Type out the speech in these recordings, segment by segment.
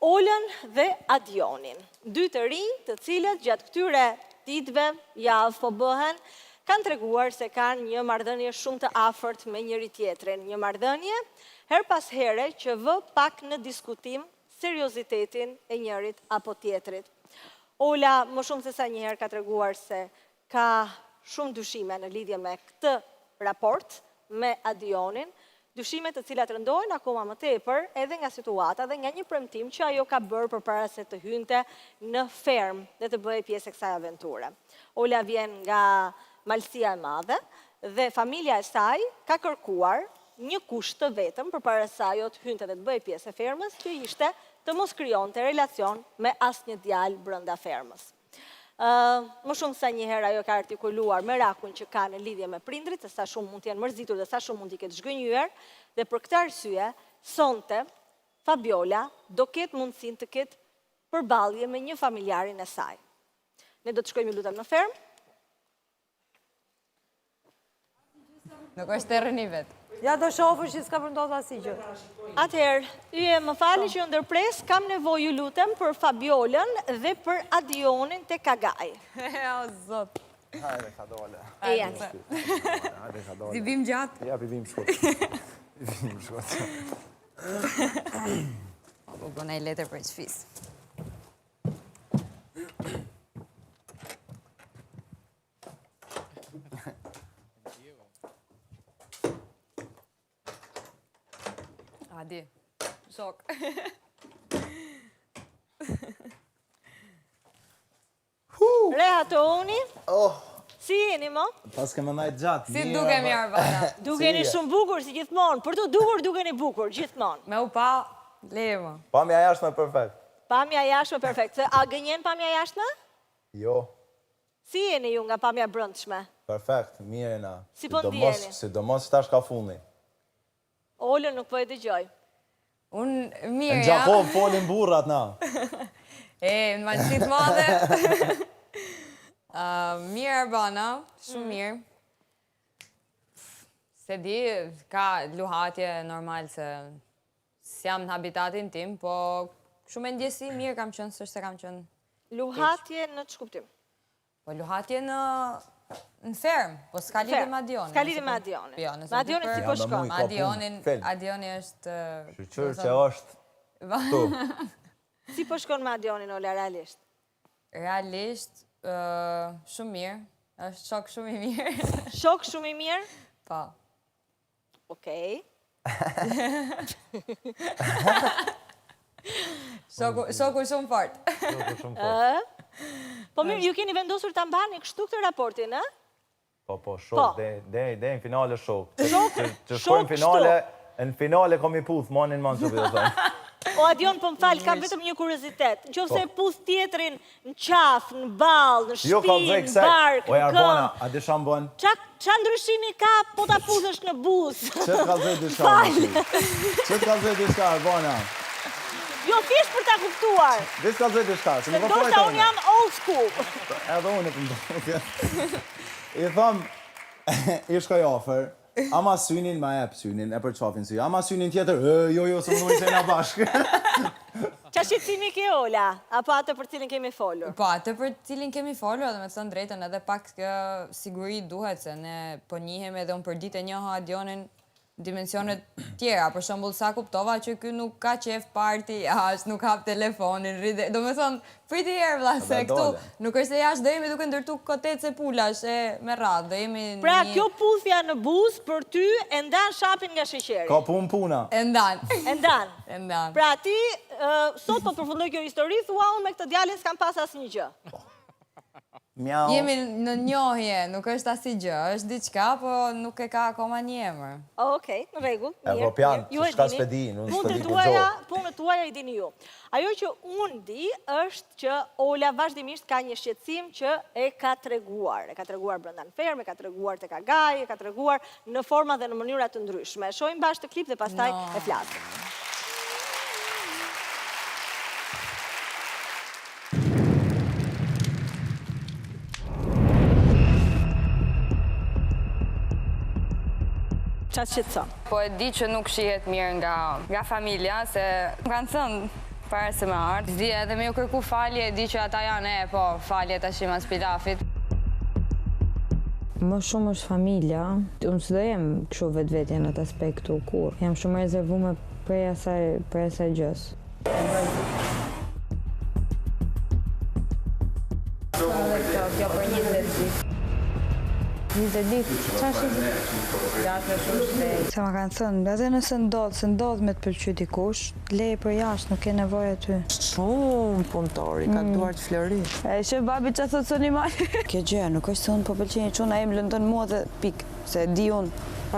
Olën dhe Adionin. Dy të rinj të cilët gjatë këtyre ditëve javë po bëhen, kanë treguar se kanë një marrëdhënie shumë të afërt me njëri tjetrin. Një marrëdhënie her pas here që vë pak në diskutim seriozitetin e njërit apo tjetrit. Ola më shumë se sa njëherë ka treguar se ka shumë dyshime në lidhje me këtë raport me Adionin, dyshime të cilat rëndohen akoma më tepër edhe nga situata dhe nga një premtim që ajo ka bërë përpara se të hynte në ferm dhe të bëhej pjesë e kësaj aventure. Ola vjen nga Malësia e Madhe dhe familja e saj ka kërkuar një kusht të vetëm përpara se ajo të hynte dhe të bëhej pjesë e fermës, që ishte të mos krijonte relacion me asnjë djalë brenda fermës. Më shumë sa njëherë ajo ka artikuluar merakun që ka në lidhje me prindrit, se sa shumë mund të jenë mërzitur dhe sa shumë mund t'i ketë zhgënjyer, dhe për këtë arsye, sonte, Fabiola do ketë mundësinë të ketë përballje me një familjarin e saj. Ne do të shkojmë lutem në fermë. Nuk është e rëni vetë. Ja do shofër që s'ka përndodhë asgjë. Atëherë, yje më fali që ndërpres, kam nevojë ju lutem për Fabiolën dhe për Adionin te Kagaj. O, zot. Hajde, Kadole. E janë. Hajde, Kadole. Ti bim gjatë? Ja, bim shkot. Bim shkot. Po gona i letër për qëfis. Adi, shok. Rehatoni, si jeni mo? Pas ke më najtë gjatë. Si duke mi Arbana? Dukeni shumë bukur si gjithmonë, për të dukur dukeni bukur gjithmonë. Me u pa, leje më. Pamja jashtme perfekt. Pamja jashtme perfekt. A gënjen pamja jashtme? Jo, Si jeni ju nga pamja brëndshme? perfekt, mirë na. Si po ndjeni? Sidomos tash ka fundi. Olën nuk po e dëgjoj. Unë Në mirë, ja. Gjakov folin burrat na. Në Malësit Madhe. Mirë Arbana, shumë mirë. Se di, ka luhatje normal se s'jam në habitatin tim, po shumë e ndjesi mirë kam qënë, sështë se kam qënë. Luhatje në që kuptim? Po luhatje në ferm, po s'ka lidhje me Adionin. S'ka lidhje me Adionin. Jo, nëse Me Adionin si po Ja, shkon? me mu. Adioni është... Shqyqyr që është tu. Si po shkon me Adionin, Ola, realisht? Realisht, shumë mirë, është shok shumë i mirë. Shok shumë i mirë? Po. Okej. Shoku shumë fort. Po mirë, ju keni vendosur ta mbani kështu këtë raportin, ë? Po, shok, dhe në finale shok. Shok, Që shkojmë finale, në finale kom i puth, manin manë që për thonë. O Adion, po më falë, kam vetëm një kuriozitet. Në qoftë se puth tjetrin në qaf, në ballë, në shtëpi, në bark, O në Arbona, këmbë. a di shambon? Qa ndryshimi ka po ta puthësh në buzë? Që të kalzoj diska? Që të kalzoj diska, Arbona? Jo, thjesht për ta kuptuar. Dhe të kalzoj diska, se më Ndoshta kapojtë unë jam old school. Edhe unë të mdojtë. I thëmë, i shkoj ofër, ama synin ma epë synin, e për qafin sy. Ama synin tjetër, jo, se më nëjë se na bashkë. Qa shqetësimi ke Ola? Apo atë për cilin kemi folur? Po, atë për cilin kemi folur, edhe me të thënë drejtën, edhe pak siguri duhet, se ne po njihem edhe unë për ditë e njoha Adionin dimensionet tjera. Për shembull, sa kuptova që ky nuk ka qef party jashtë, nuk hap telefonin, rride. Do me thonë, priti herë vlla, se këtu nuk është se jashtë do jemi duke ndërtu kotet se pulash e me radhë, do jemi Pra, kjo puthja në buzë për ty e ndan shapin nga sheqeri. Ka puna. E ndan. E ndan. E ndan. Pra ti, sot po përfundoj kjo histori, thua unë me këtë djalin s'kam pas asnjë gjë. Mjau. Jemi në njohje, nuk është asnjë gjë, është diçka, po nuk e ka akoma një emër. Okej, në rregull. Evropian, s'ka s'pedi, unë s'pedi kur gjohë. Punët tuaja i dini ju. Ajo që unë di është që Ola vazhdimisht ka një shqetësim që e ka treguar. E ka treguar brenda në fermë, e ka treguar tek Agaj, e ka treguar në forma dhe në mënyra të ndryshme. Shohim bashkë të klip dhe pastaj e flasim. Qa të shqetëson? Po e di që nuk shihet mirë nga familja, se më kanë thënë para se me ardhë. Di edhe me ju kërku falje, di që ata janë po falje tash mas pilafit. Më shumë është familja. Unë s'do jem kështu vetvetja në atë aspektu kur. Jam shumë rezervume prej asaj gjës. Kjo për 20 ditë. 20 ditë, qash i se ma kanë thënë, edhe nëse ndodh me të pëlqy dikush, leje për jashtë, nuk ke nevojë aty. Shumë punëtori, ka duar të flori. E shë babi që thotë së një malë. Kjo gjë, nuk është se unë po pëlqenjë quna e më lëndon mua dhe pikë, se di unë. Po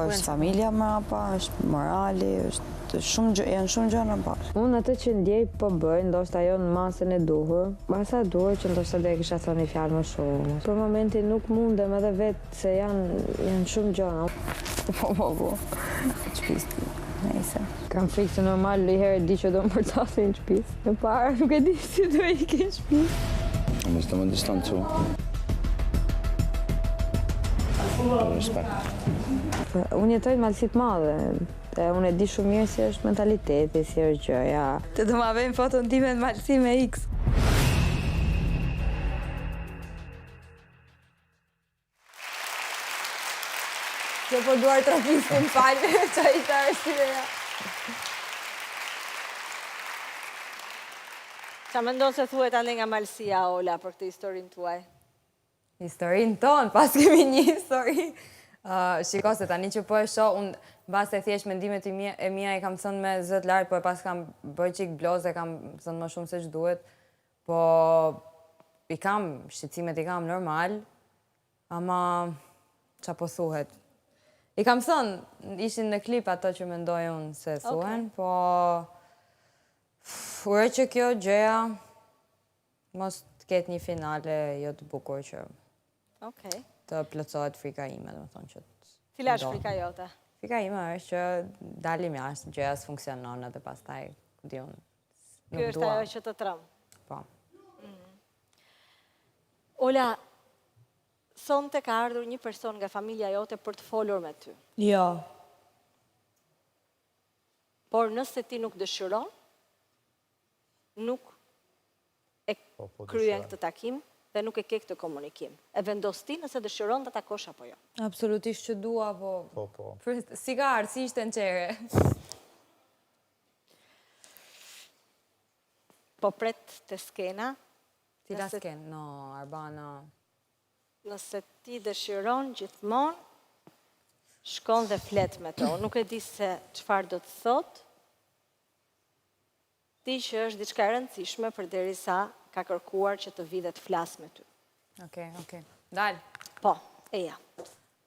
është familja mrapa, është morali, është janë shumë gjëra bashkë. Unë atë që ndjej po bëj, ndoshta jo në masën e duhur, masa e duhur që ndoshta do e kisha thënë një fjalë më shumë. Për momentin nuk mundem edhe vetë se janë shumë gjëra. Po. Çpist. Nëse. Kam frikë se normal një herë di që do më përcasin në shtëpi. Në parë nuk e di si do ikë në shtëpi. Mos të më distancu. Respekt. Unë jetoj në Malësit Madhe. Unë e di shumë mirë si është mentaliteti, si është gjëja. Të do ma vejmë foton time në Malësi me X. Kjo po duar trafisë në falë, që i të arsyeja. Qa me ndonë se thuet ande nga Malësia, Ola, për këtë historinë tuaj? Historinë tonë, pas kemi një histori. Shiko se tani që po e shoh, unë base thjesht mendimet e mia i kam thënë me zët lartë, po e pas kam bërë qik bloze, kam thënë më shumë se që duhet, po shqecimet i kam normal, ama qa po thuhet. I kam thënë, ishin në klip ato që mendoj unë se thuhen, po ure që kjo gjëja mos të ketë një finale jo të bukur që të plotësohet frika ime, do më thonë që të... Cila është frika jote? Frika ime është që dalim jashtë, gjëja s'funksionon edhe pas taj, di unë, nuk dua. Kjo është ajo që të trëmë? Po. Ola, sonte ka ardhur një person nga familja jote për të folur me ty. Jo. Por nëse ti nuk dëshiron, nuk e kryen këtë takim, dhe nuk e ke këtë komunikim. E vendos ti nëse dëshiron të takosh apo jo. Absolutisht që dua, po... Si ka ardhë, si ishte në qere. Po pret të skena. Cila skenë? No, Arbana... Nëse ti dëshiron gjithmonë, shkon dhe flet me to. Nuk e di se çfarë do të thot. Ti që është diçka e rëndësishme përderisa ka kërkuar që të vi dhe të flas me ty. Okej. Dal. Po, eja.